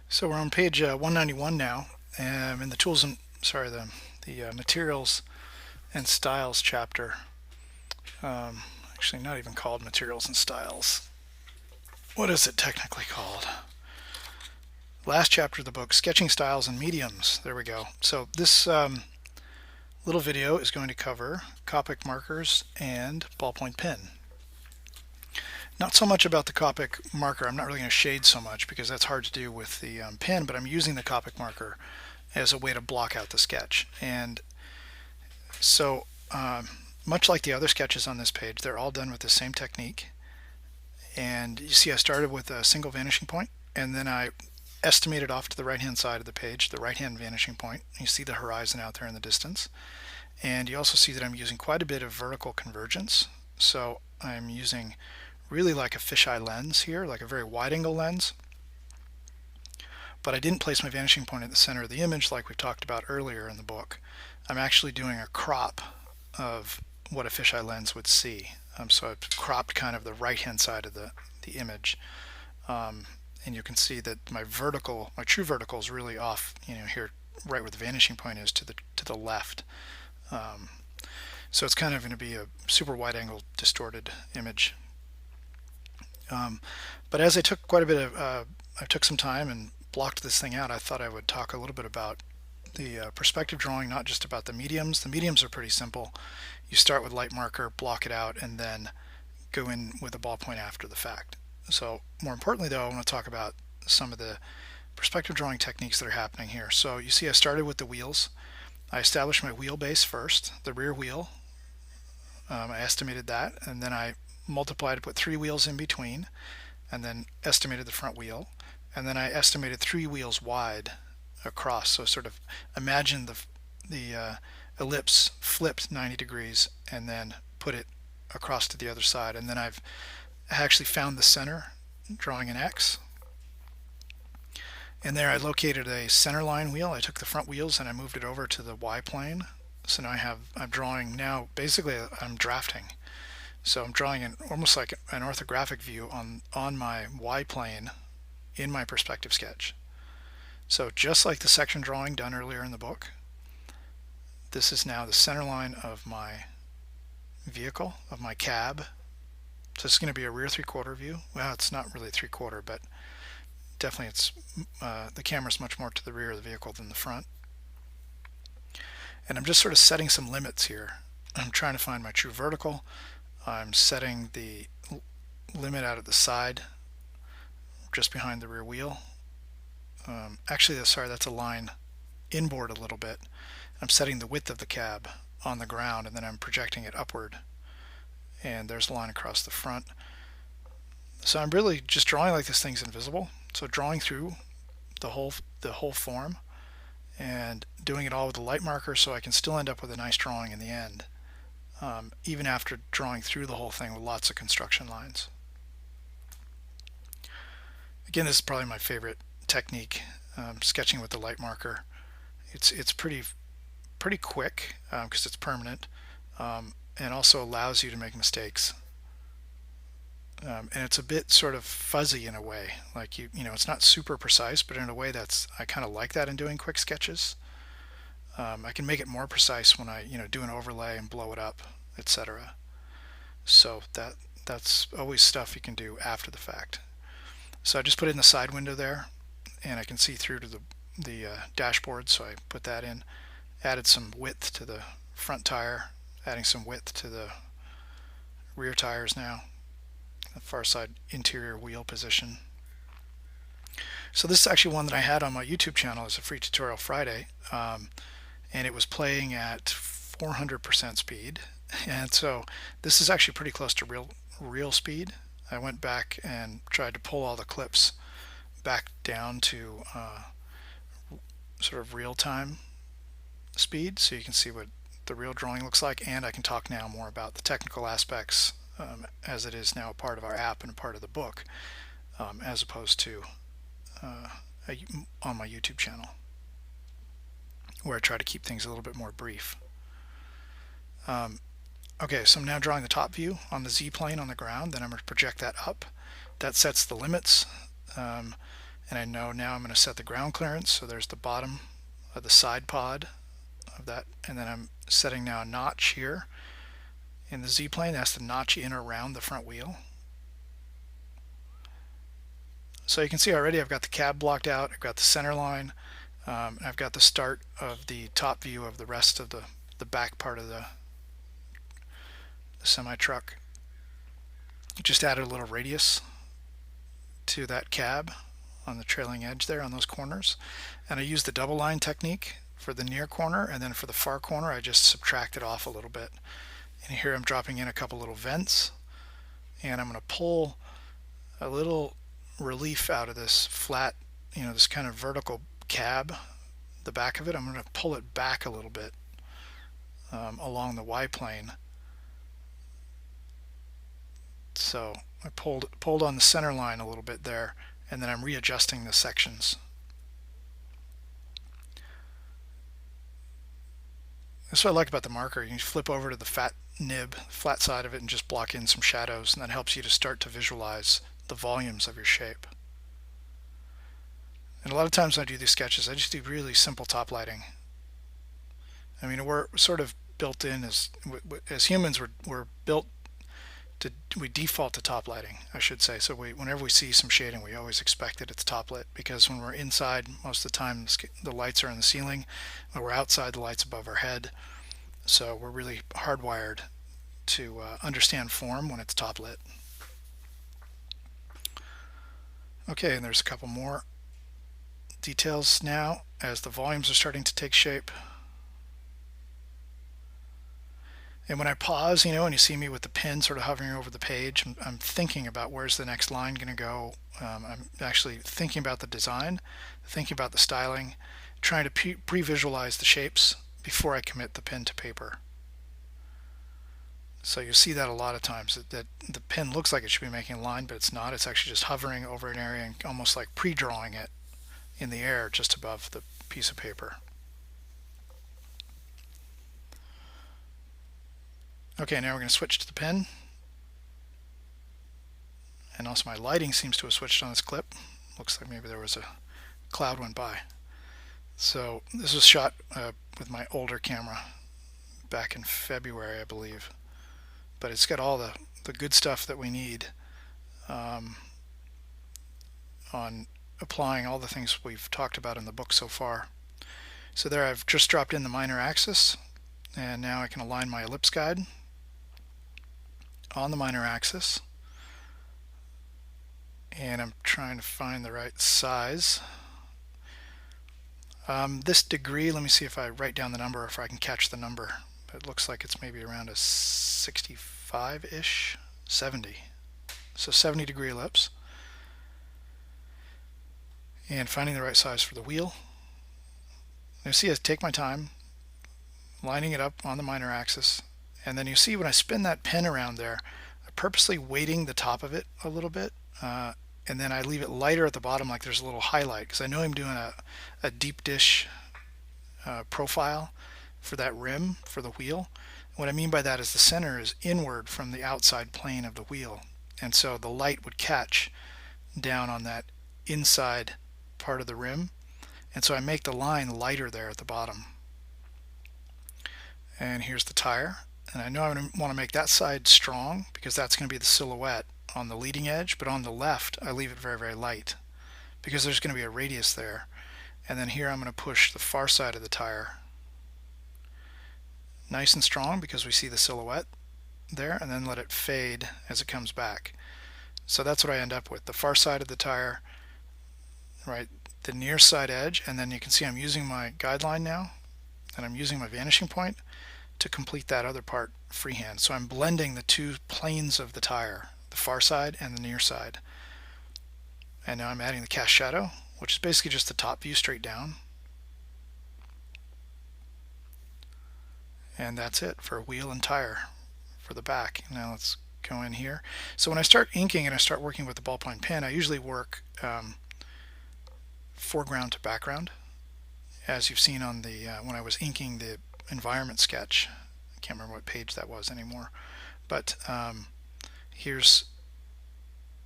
So we're on page 191 now, in the tools and the materials and styles chapter. Um, Actually, not even called materials and styles. What is it technically called? Last chapter of the book, sketching styles and mediums. There we go. So this little video is going to cover Copic markers and ballpoint pen. Not so much about the Copic marker. I'm not really going to shade so much because that's hard to do with the pen, but I'm using the Copic marker as a way to block out the sketch. And so much like the other sketches on this page, they're all done with the same technique. And you see I started with a single vanishing point, and then I estimated off to the right hand side of the page, the right hand vanishing point. You see the horizon out there in the distance. And you also see that I'm using quite a bit of vertical convergence. So I'm using really like a fisheye lens here, like a very wide angle lens. But I didn't place my vanishing point at the center of the image like we talked about earlier in the book. I'm actually doing a crop of what a fisheye lens would see. So I've cropped kind of the right hand side of the image. And you can see that my true vertical is really off, here right where the vanishing point is to the left. So it's kind of going to be a super wide angle distorted image. But as I took quite a bit of, I took some time and blocked this thing out, I thought I would talk a little bit about the perspective drawing, not just about the mediums. The mediums are pretty simple. You start with light marker, block it out, and then go in with a ballpoint after the fact. So more importantly though, I want to talk about some of the perspective drawing techniques that are happening here. So you see I started with the wheels. I established my wheelbase first, the rear wheel. I estimated that, and then I multiplied to put 3 wheels in between, and then estimated the front wheel, and then I estimated 3 wheels wide across. So sort of imagine the ellipse flipped 90 degrees and then put it across to the other side. And then I've actually found the center, drawing an X. And there I located a center line wheel. I took the front wheels and I moved it over to the Y plane. So now I'm drawing now, basically I'm drafting. So I'm drawing almost like an orthographic view on my Y plane in my perspective sketch. So just like the section drawing done earlier in the book, this is now the center line of my vehicle, of my cab. So this is going to be a rear 3/4 view. Well, it's not really 3/4, but definitely it's the camera's much more to the rear of the vehicle than the front. And I'm just sort of setting some limits here. I'm trying to find my true vertical. I'm setting the limit out at the side, just behind the rear wheel. Actually, sorry, that's a line inboard a little bit. I'm setting the width of the cab on the ground, and then I'm projecting it upward. And there's a line across the front. So I'm really just drawing like this thing's invisible. So drawing through the whole form and doing it all with a light marker so I can still end up with a nice drawing in the end, even after drawing through the whole thing with lots of construction lines. Again, this is probably my favorite technique, sketching with the light marker. It's pretty quick because it's permanent, and also allows you to make mistakes. And it's a bit sort of fuzzy in a way, like it's not super precise, but in a way I kind of like that in doing quick sketches. I can make it more precise when I do an overlay and blow it up, etc. So that's always stuff you can do after the fact. So I just put it in the side window there, and I can see through to the dashboard, so I put that in. Added some width to the front tire, adding some width to the rear tires now, the far side interior wheel position. So this is actually one that I had on my YouTube channel as a free tutorial Friday, and it was playing at 400% speed, and so this is actually pretty close to real speed. I went back and tried to pull all the clips back down to sort of real-time speed, so you can see what the real drawing looks like, and I can talk now more about the technical aspects as it is now a part of our app and a part of the book, as opposed to on my YouTube channel, where I try to keep things a little bit more brief. Okay, so I'm now drawing the top view on the Z plane on the ground. Then I'm going to project that up. That sets the limits, and I know now I'm going to set the ground clearance. So there's the bottom of the side pod of that, and then I'm setting now a notch here in the Z-plane. That's the notch in or around the front wheel. So you can see already I've got the cab blocked out, I've got the center line, I've got the start of the top view of the rest of the back part of the semi-truck. Just added a little radius to that cab on the trailing edge there on those corners, and I used the double line technique for the near corner, and then for the far corner I just subtracted off a little bit. And here I'm dropping in a couple little vents, and I'm going to pull a little relief out of this flat, this kind of vertical cab, the back of it. I'm going to pull it back a little bit along the Y-plane. So I pulled on the center line a little bit there, and then I'm readjusting the sections. That's what I like about the marker. You can flip over to the fat side of it, and just block in some shadows, and that helps you to start to visualize the volumes of your shape. And a lot of times when I do these sketches, I just do really simple top lighting. I mean, we're sort of built in as humans, we're built to, we default to top lighting, I should say. So whenever we see some shading, we always expect that it's top lit, because when we're inside, most of the time the lights are in the ceiling. When we're outside, the light's above our head. So we're really hardwired to understand form when it's top lit. Okay, and there's a couple more details now as the volumes are starting to take shape. And when I pause, and you see me with the pen sort of hovering over the page, I'm thinking about where's the next line going to go. I'm actually thinking about the design, thinking about the styling, trying to pre-visualize the shapes before I commit the pen to paper. So you see that a lot of times, that the pen looks like it should be making a line, but it's not. It's actually just hovering over an area and almost like pre-drawing it in the air just above the piece of paper. Okay, now we're going to switch to the pen. And also my lighting seems to have switched on this clip. Looks like maybe there was a cloud went by. So this was shot with my older camera back in February, I believe. But it's got all the good stuff that we need on applying all the things we've talked about in the book so far. So there I've just dropped in the minor axis, and now I can align my ellipse guide on the minor axis, and I'm trying to find the right size. This degree, let me see if I write down the number or if I can catch the number. It looks like it's maybe around a 65-ish, 70. So 70-degree ellipse. And finding the right size for the wheel. You see I take my time lining it up on the minor axis, and then you see when I spin that pen around there, I'm purposely weighting the top of it a little bit, and then I leave it lighter at the bottom, like there's a little highlight, because I know I'm doing a deep dish profile for that rim for the wheel. What I mean by that is the center is inward from the outside plane of the wheel, and so the light would catch down on that inside part of the rim, and so I make the line lighter there at the bottom. And here's the tire, and I know I want to make that side strong because that's going to be the silhouette on the leading edge, but on the left I leave it very, very light because there's going to be a radius there. And then here I'm going to push the far side of the tire nice and strong because we see the silhouette there, and then let it fade as it comes back. So that's what I end up with, the far side of the tire, right, the near side edge, and then you can see I'm using my guideline now, and I'm using my vanishing point to complete that other part freehand. So I'm blending the two planes of the tire, the far side and the near side. And now I'm adding the cast shadow, which is basically just the top view straight down. And that's it for wheel and tire for the back. Now let's go in here. So when I start inking and I start working with the ballpoint pen, I usually work foreground to background, as you've seen on the when I was inking the environment sketch. I can't remember what page that was anymore, but here's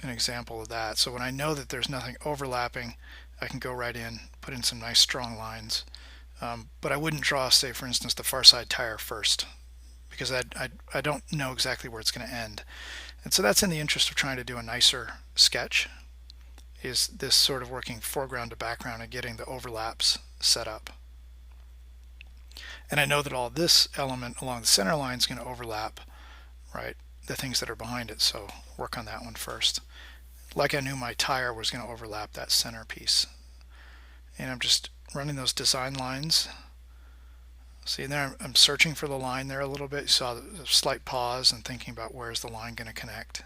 an example of that. So when I know that there's nothing overlapping, I can go right in, put in some nice strong lines. But I wouldn't draw, say for instance, the far side tire first, because I don't know exactly where it's going to end. And so that's in the interest of trying to do a nicer sketch, is this sort of working foreground to background and getting the overlaps set up. And I know that all this element along the center line is going to overlap, right, the things that are behind it, so work on that one first. Like I knew my tire was going to overlap that center piece. And I'm just running those design lines. See there, I'm searching for the line there a little bit. You saw a slight pause and thinking about where's the line going to connect.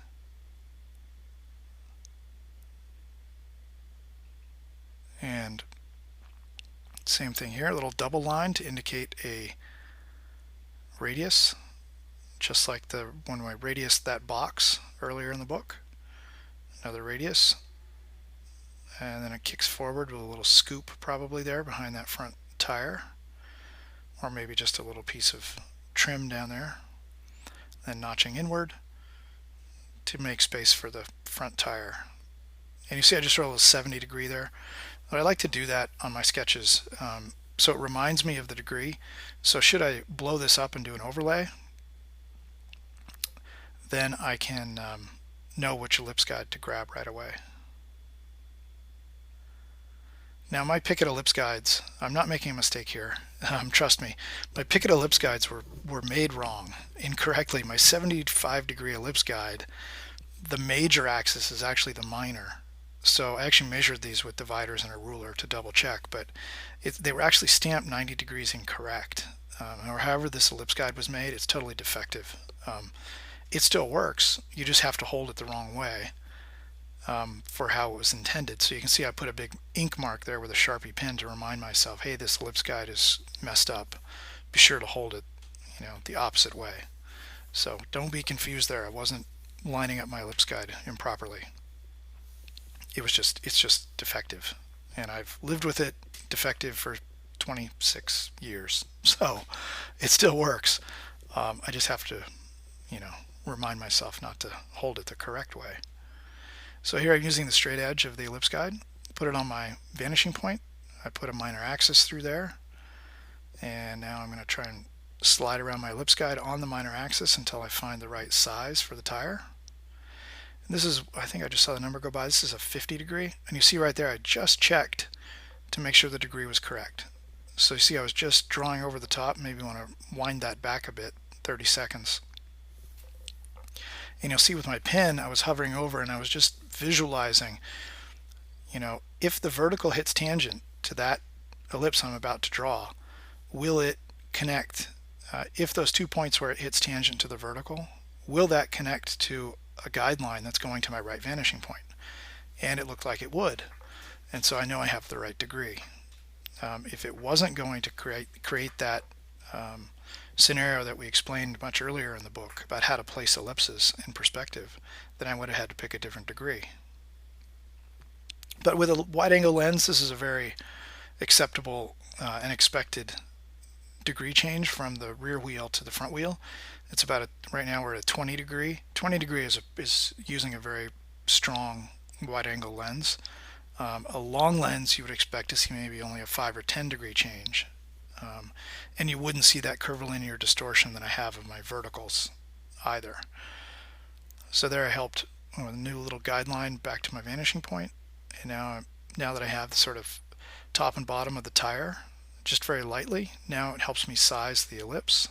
And same thing here, a little double line to indicate a radius, just like the when I radiused that box earlier in the book. Another radius, and then it kicks forward with a little scoop probably there behind that front tire, or maybe just a little piece of trim down there, then notching inward to make space for the front tire. And you see I just rolled a 70 degree there. But I like to do that on my sketches, so it reminds me of the degree. So should I blow this up and do an overlay, then I can know which ellipse guide to grab right away. Now my Pickett ellipse guides, I'm not making a mistake here, trust me, my Pickett ellipse guides were made wrong, incorrectly. My 75 degree ellipse guide, the major axis is actually the minor. So I actually measured these with dividers and a ruler to double check, but they were actually stamped 90 degrees incorrect. Or however this ellipse guide was made, it's totally defective. It still works, you just have to hold it the wrong way for how it was intended. So you can see I put a big ink mark there with a Sharpie pen to remind myself, hey, this ellipse guide is messed up. Be sure to hold it, the opposite way. So don't be confused there. I wasn't lining up my ellipse guide improperly. It's just defective, and I've lived with it defective for 26 years, so it still works. I just have to remind myself not to hold it the correct way. So here I'm using the straight edge of the ellipse guide, put it on my vanishing point. I put a minor axis through there, and now I'm going to try and slide around my ellipse guide on the minor axis until I find the right size for the tire. This is, I think I just saw the number go by, this is a 50 degree, and you see right there I just checked to make sure the degree was correct. So you see I was just drawing over the top, maybe want to wind that back a bit, 30 seconds. And you'll see with my pen I was hovering over and I was just visualizing, if the vertical hits tangent to that ellipse I'm about to draw, will it connect, if those 2 points where it hits tangent to the vertical, will that connect to a guideline that's going to my right vanishing point? And it looked like it would, and so I know I have the right degree. If it wasn't going to create that scenario that we explained much earlier in the book about how to place ellipses in perspective, then I would have had to pick a different degree. But with a wide angle lens, this is a very acceptable and expected degree change from the rear wheel to the front wheel. It's about right now we're at 20 degree. 20 degree is using a very strong wide angle lens. A long lens you would expect to see maybe only a 5 or 10 degree change, and you wouldn't see that curvilinear distortion that I have of my verticals either. So there I helped with a new little guideline back to my vanishing point, and now that I have the sort of top and bottom of the tire just very lightly, now it helps me size the ellipse.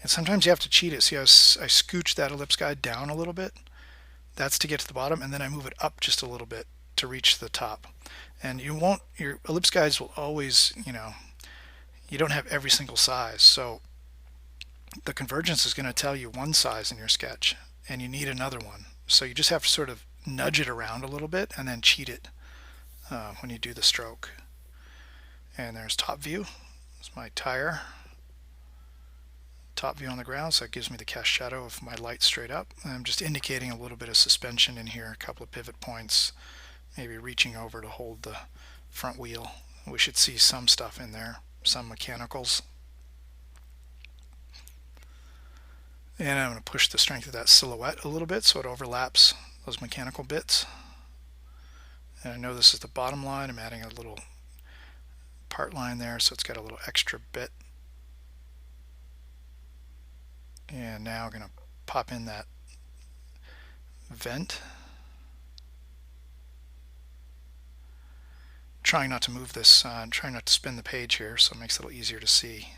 And sometimes you have to cheat it. See how I scooch that ellipse guide down a little bit? That's to get to the bottom, and then I move it up just a little bit to reach the top. And your ellipse guides will always, you don't have every single size. So the convergence is going to tell you one size in your sketch, and you need another one. So you just have to sort of nudge it around a little bit and then cheat it when you do the stroke. And there's top view. It's my tire. Top view on the ground, so it gives me the cast shadow of my light straight up. And I'm just indicating a little bit of suspension in here, a couple of pivot points, maybe reaching over to hold the front wheel. We should see some stuff in there, some mechanicals. And I'm going to push the strength of that silhouette a little bit so it overlaps those mechanical bits. And I know this is the bottom line. I'm adding a little part line there so it's got a little extra bit. And now I'm going to pop in that vent. Trying not to move this, trying not to spin the page here, so it makes it a little easier to see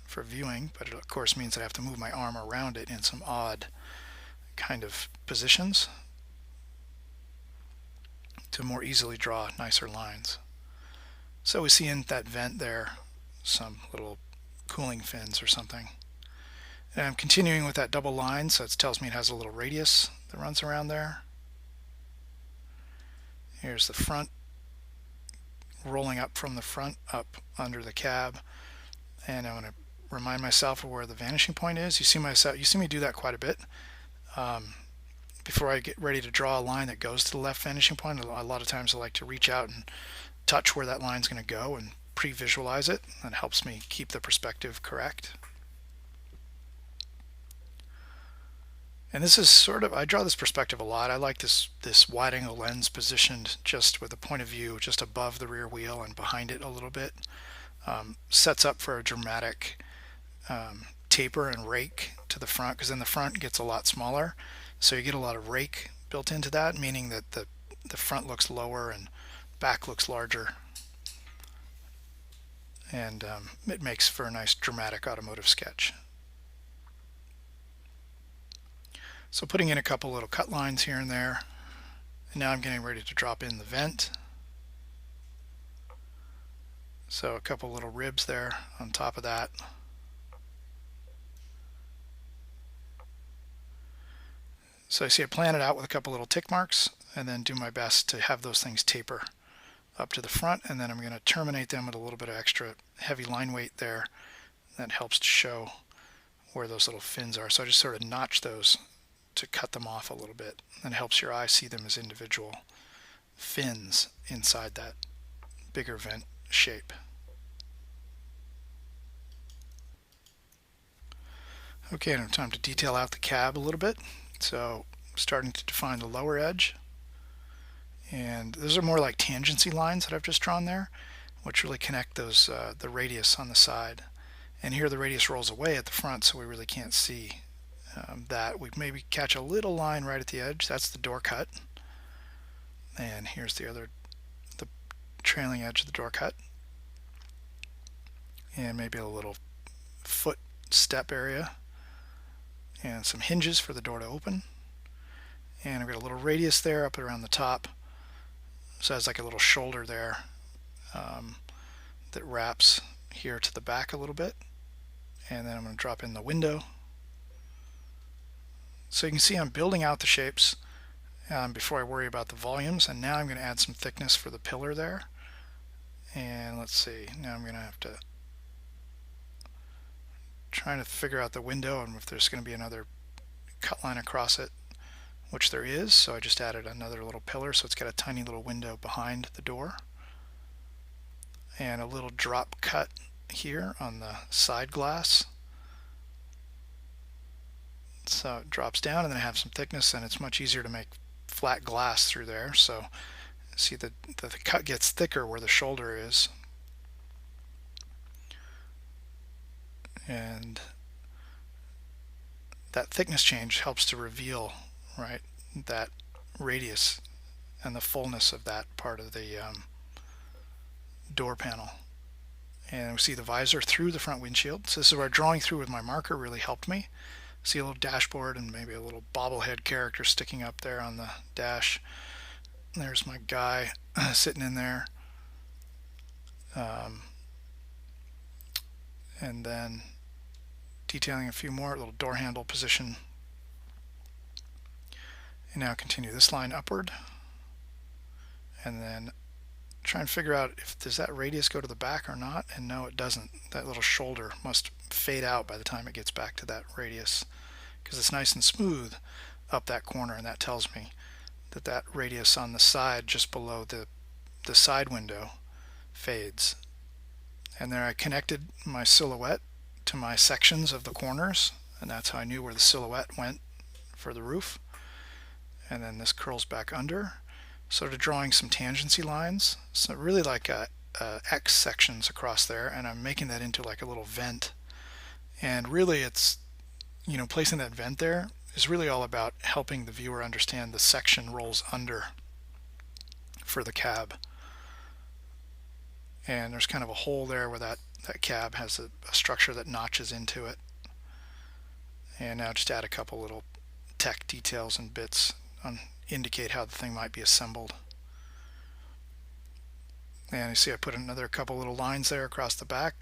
for viewing, but it of course means that I have to move my arm around it in some odd kind of positions to more easily draw nicer lines. So we see in that vent there some little cooling fins or something. And I'm continuing with that double line, so it tells me it has a little radius that runs around there. Here's the front, rolling up from the front up under the cab, and I'm going to remind myself of where the vanishing point is. You see me do that quite a bit. Before I get ready to draw a line that goes to the left vanishing point, a lot of times I like to reach out and touch where that line's going to go and pre-visualize it. That helps me keep the perspective correct. And this is sort of, I draw this perspective a lot. I like this wide angle lens positioned just with a point of view just above the rear wheel and behind it a little bit. Sets up for a dramatic taper and rake to the front, because then the front gets a lot smaller, so you get a lot of rake built into that, meaning that the front looks lower and back looks larger, and it makes for a nice dramatic automotive sketch. So putting in a couple little cut lines here and there, and now I'm getting ready to drop in the vent. So a couple little ribs there on top of that. So I see I plan it out with a couple little tick marks and then do my best to have those things taper up to the front, and then I'm going to terminate them with a little bit of extra heavy line weight there. That helps to show where those little fins are. So I just sort of notch those to cut them off a little bit, and it helps your eye see them as individual fins inside that bigger vent shape. Okay, now time to detail out the cab a little bit. So starting to define the lower edge, and those are more like tangency lines that I've just drawn there, which really connect those the radius on the side. And here the radius rolls away at the front, so we really can't see that. We maybe catch a little line right at the edge. That's the door cut. And here's the trailing edge of the door cut. And maybe a little foot step area. And some hinges for the door to open. And I've got a little radius there up around the top. So it has like a little shoulder there that wraps here to the back a little bit. And then I'm going to drop in the window. So you can see I'm building out the shapes before I worry about the volumes. And now I'm going to add some thickness for the pillar there. And let's see, now I'm going to have to trying to figure out the window and if there's going to be another cut line across it, which there is. So I just added another little pillar, so it's got a tiny little window behind the door and a little drop cut here on the side glass. So it drops down, and then I have some thickness, and it's much easier to make flat glass through there. So see the cut gets thicker where the shoulder is. And that thickness change helps to reveal, right, that radius and the fullness of that part of the door panel. And we see the visor through the front windshield. So this is where drawing through with my marker really helped me. See a little dashboard and maybe a little bobblehead character sticking up there on the dash. There's my guy sitting in there. And then detailing a few more, little door handle position. And now continue this line upward. And then try and figure out if does that radius go to the back or not, and no, it doesn't. That little shoulder must fade out by the time it gets back to that radius, because it's nice and smooth up that corner, and that tells me that that radius on the side just below the side window fades. And there I connected my silhouette to my sections of the corners and that's how I knew where the silhouette went for the roof. And then this curls back under. Sort of drawing some tangency lines, so really like X sections across there, and I'm making that into like a little vent. And really it's, placing that vent there is really all about helping the viewer understand the section rolls under for the cab. And there's kind of a hole there where that cab has a structure that notches into it. And now just add a couple little tech details and bits on indicate how the thing might be assembled. And you see I put another couple little lines there across the back.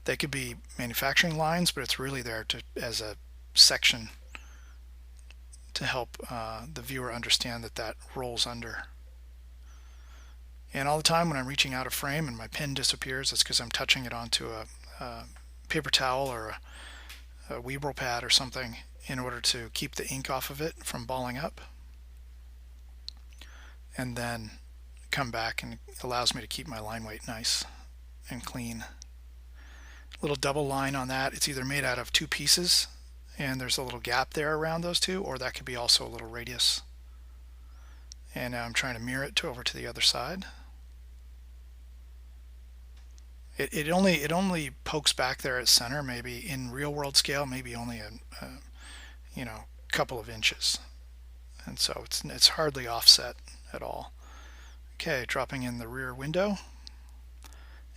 They could be manufacturing lines, but it's really there as a section to help the viewer understand that rolls under. And all the time when I'm reaching out of frame and my pen disappears, it's because I'm touching it onto a paper towel or a Weeble pad or something in order to keep the ink off of it from balling up. And then come back, and it allows me to keep my line weight nice and clean. Little double line on that. It's either made out of two pieces and there's a little gap there around those two, or that could be also a little radius. And now I'm trying to mirror it over to the other side. It only pokes back there at center, maybe in real world scale, maybe only a couple of inches, and so it's hardly offset at all. Okay, dropping in the rear window,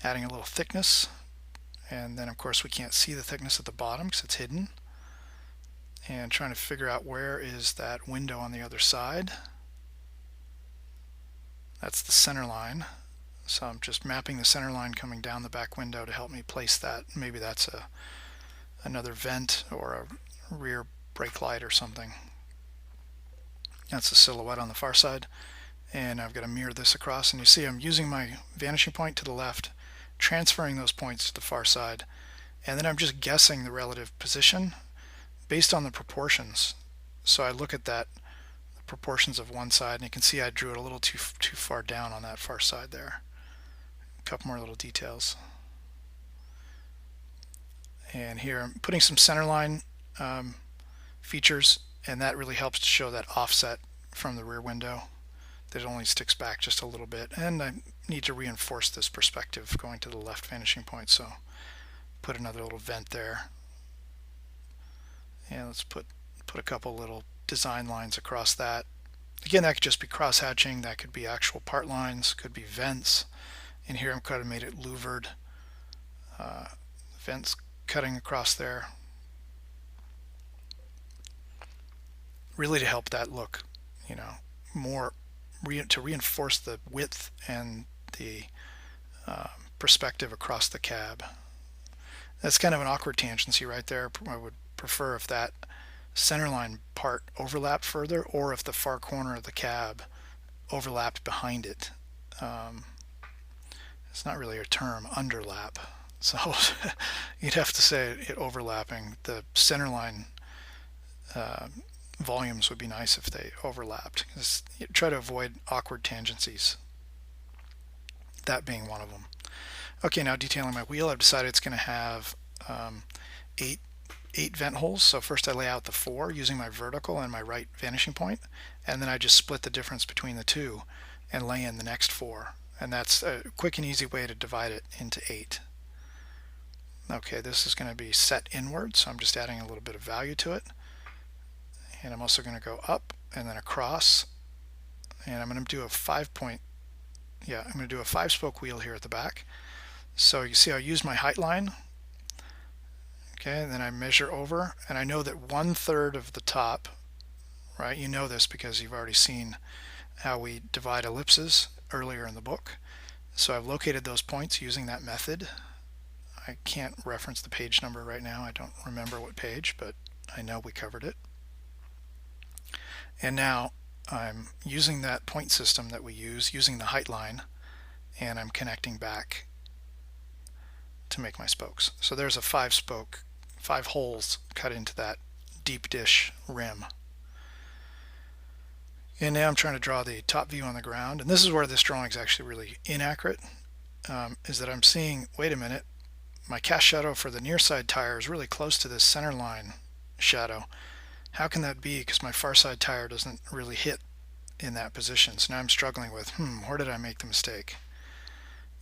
adding a little thickness, and then of course we can't see the thickness at the bottom because it's hidden, and trying to figure out where is that window on the other side. That's the center line, so I'm just mapping the center line coming down the back window to help me place that. Maybe that's another vent or a rear brake light or something. That's the silhouette on the far side, and I've got to mirror this across, and you see I'm using my vanishing point to the left, transferring those points to the far side, and then I'm just guessing the relative position based on the proportions. So I look at the proportions of one side, and you can see I drew it a little too far down on that far side there. A couple more little details. And here I'm putting some centerline features, and that really helps to show that offset from the rear window, that it only sticks back just a little bit. And I need to reinforce this perspective going to the left vanishing point, so put another little vent there. And let's put a couple little design lines across that. Again, that could just be cross hatching, that could be actual part lines, could be vents. And here I'm kind of made it louvered, vents cutting across there, really to help that look, more to reinforce the width and the perspective across the cab. That's kind of an awkward tangency right there. I would prefer if that centerline part overlapped further, or if the far corner of the cab overlapped behind it. It's not really a term, underlap. So you'd have to say it overlapping. The centerline volumes would be nice if they overlapped. Try to avoid awkward tangencies, that being one of them. Okay, now detailing my wheel, I've decided it's going to have 8 vent holes. So first I lay out the 4 using my vertical and my right vanishing point, and then I just split the difference between the 2 and lay in the next 4. And that's a quick and easy way to divide it into 8. Okay, this is going to be set inward, so I'm just adding a little bit of value to it. And I'm also going to go up and then across, and I'm going to do a 5-spoke wheel here at the back. So you see I use my height line, okay, and then I measure over, and I know that 1/3 of the top, right, you know this because you've already seen how we divide ellipses earlier in the book. So I've located those points using that method. I can't reference the page number right now, I don't remember what page, but I know we covered it. And now I'm using that point system that we use, using the height line, and I'm connecting back to make my spokes. So there's a 5 holes cut into that deep dish rim. And now I'm trying to draw the top view on the ground, and this is where this drawing is actually really inaccurate, is that I'm seeing, wait a minute, my cast shadow for the near side tire is really close to this center line shadow. How can that be? Because my far side tire doesn't really hit in that position. So now I'm struggling with, where did I make the mistake?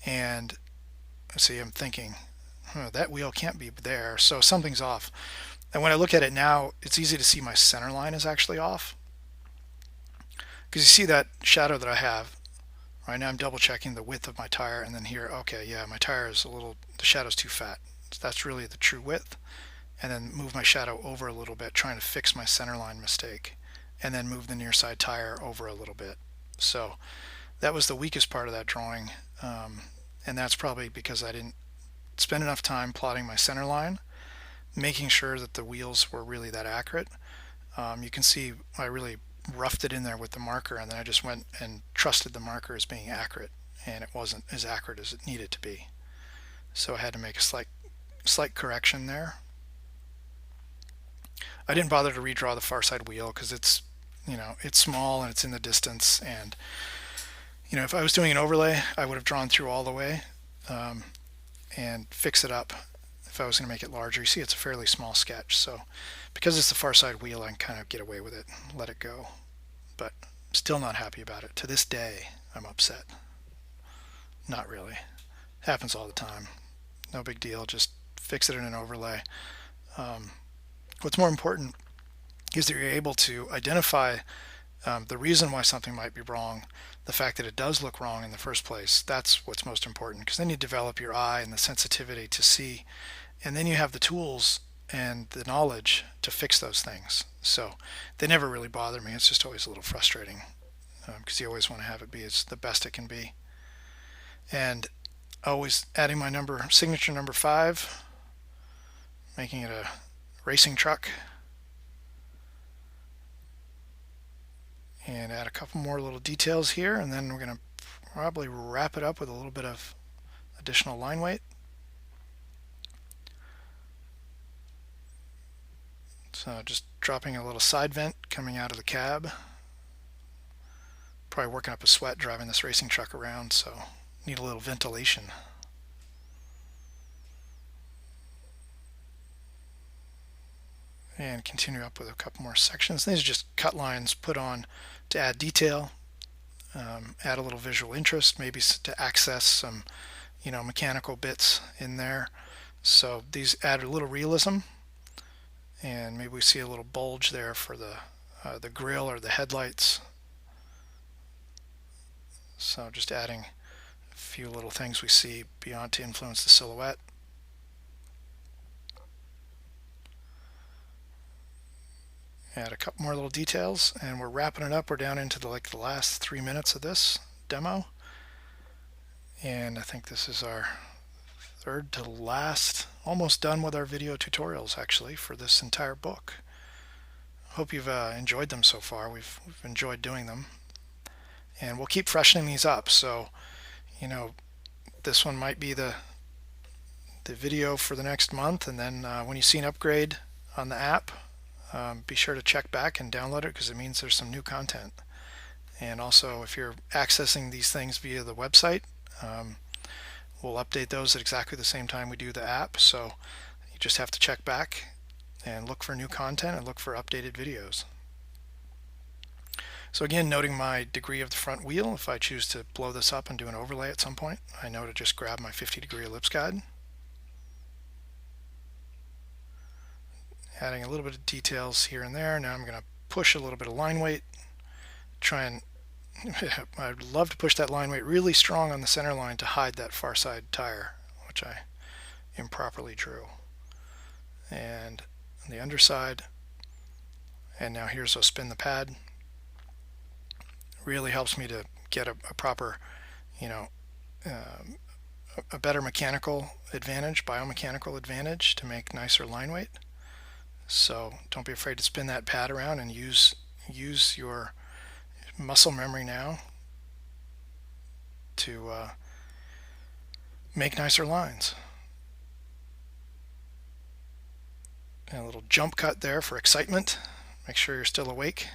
And see, I'm thinking, that wheel can't be there, so something's off. And when I look at it now, it's easy to see my center line is actually off. Because you see that shadow that I have. Right now I'm double checking the width of my tire, and then here, okay, yeah, my tire is the shadow's too fat. So that's really the true width. And then move my shadow over a little bit, trying to fix my center line mistake. And then move the near side tire over a little bit. So that was the weakest part of that drawing. And that's probably because I didn't spend enough time plotting my center line, making sure that the wheels were really that accurate. You can see I really roughed it in there with the marker, and then I just went and trusted the marker as being accurate, and it wasn't as accurate as it needed to be. So I had to make a slight correction there. I didn't bother to redraw the far side wheel because it's small and it's in the distance, and if I was doing an overlay, I would have drawn through all the way and fix it up if I was going to make it larger. You see, it's a fairly small sketch, so because it's the far side wheel, I can kind of get away with it, let it go. But still not happy about it. To this day, I'm upset. Not really. Happens all the time. No big deal. Just fix it in an overlay. What's more important is that you're able to identify the reason why something might be wrong, the fact that it does look wrong in the first place. That's what's most important, because then you develop your eye and the sensitivity to see, and then you have the tools and the knowledge to fix those things. So they never really bother me. It's just always a little frustrating because you always want to have it be as the best it can be. And always adding my signature number 5, making it a racing truck. And add a couple more little details here, and then we're going to probably wrap it up with a little bit of additional line weight. So just dropping a little side vent coming out of the cab. Probably working up a sweat driving this racing truck around, so need a little ventilation. And continue up with a couple more sections. These are just cut lines put on to add detail, add a little visual interest, maybe to access some mechanical bits in there. So these add a little realism, and maybe we see a little bulge there for the grille or the headlights. So just adding a few little things we see beyond to influence the silhouette. Add a couple more little details, and we're wrapping it up. We're down into the last 3 minutes of this demo, and I think this is our third to last, almost done with our video tutorials actually for this entire book. Hope you've enjoyed them so far. We've enjoyed doing them, and we'll keep freshening these up. So this one might be the video for the next month, and then when you see an upgrade on the app, be sure to check back and download it, because it means there's some new content. And also, if you're accessing these things via the website, we'll update those at exactly the same time we do the app. So you just have to check back and look for new content and look for updated videos. So again, noting my degree of the front wheel. If I choose to blow this up and do an overlay at some point, I know to just grab my 50-degree ellipse guide. Adding a little bit of details here and there. Now I'm going to push a little bit of line weight. I'd love to push that line weight really strong on the center line to hide that far side tire, which I improperly drew. And on the underside, and now here's a spin the pad. Really helps me to get a proper, a better mechanical advantage, biomechanical advantage, to make nicer line weight. So don't be afraid to spin that pad around and use your muscle memory now to make nicer lines. And a little jump cut there for excitement. Make sure you're still awake.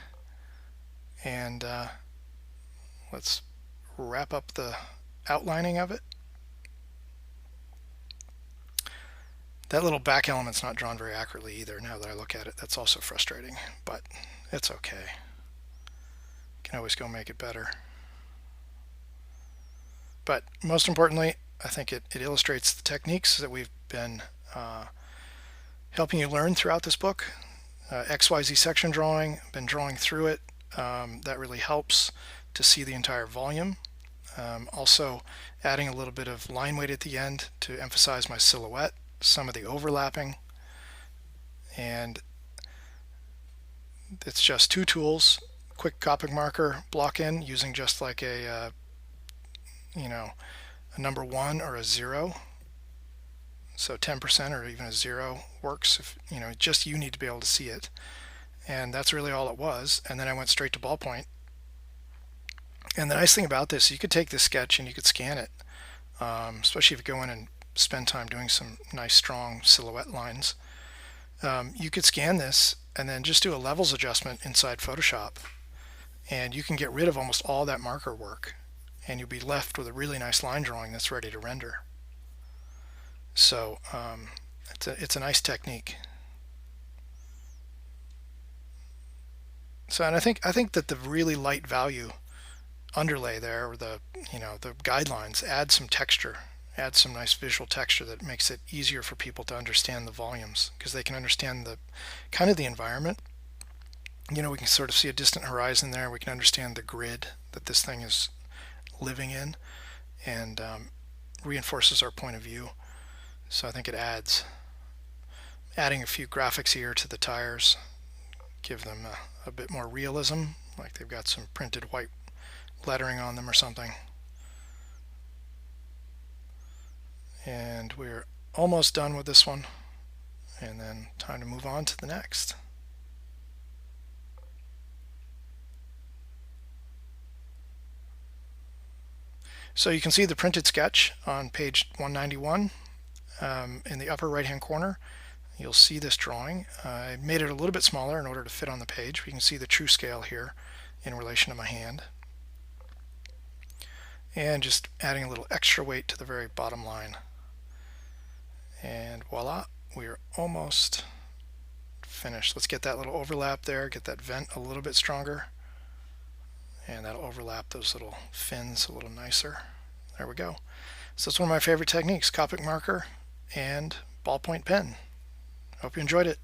And let's wrap up the outlining of it. That little back element's not drawn very accurately either. Now that I look at it, that's also frustrating, but it's okay. Can always go make it better. But most importantly, I think it illustrates the techniques that we've been helping you learn throughout this book. XYZ section drawing, been drawing through it. That really helps to see the entire volume. Also adding a little bit of line weight at the end to emphasize my silhouette, some of the overlapping. And it's just two tools, quick Copic marker, block in using just like a number 1 or a 0. So 10% or even a 0 works if just you need to be able to see it. And that's really all it was. And then I went straight to ballpoint. And the nice thing about this, you could take this sketch and you could scan it, especially if you go in and spend time doing some nice strong silhouette lines. You could scan this and then just do a levels adjustment inside Photoshop, and you can get rid of almost all that marker work, and you'll be left with a really nice line drawing that's ready to render. So it's a nice technique. So, and I think that the really light value underlay there, or the guidelines, add some texture, add some nice visual texture that makes it easier for people to understand the volumes, because they can understand the kind of the environment. We can sort of see a distant horizon there. We can understand the grid that this thing is living in, and reinforces our point of view. So I think it adding a few graphics here to the tires, give them a bit more realism, like they've got some printed white lettering on them or something. And we're almost done with this one, and then time to move on to the next. So you can see the printed sketch on page 191 in the upper right hand corner. You'll see this drawing. I made it a little bit smaller in order to fit on the page. We can see the true scale here in relation to my hand. And just adding a little extra weight to the very bottom line. And voila, we are almost finished. Let's get that little overlap there, get that vent a little bit stronger, and that'll overlap those little fins a little nicer. There we go. So it's one of my favorite techniques, Copic marker and ballpoint pen. Hope you enjoyed it.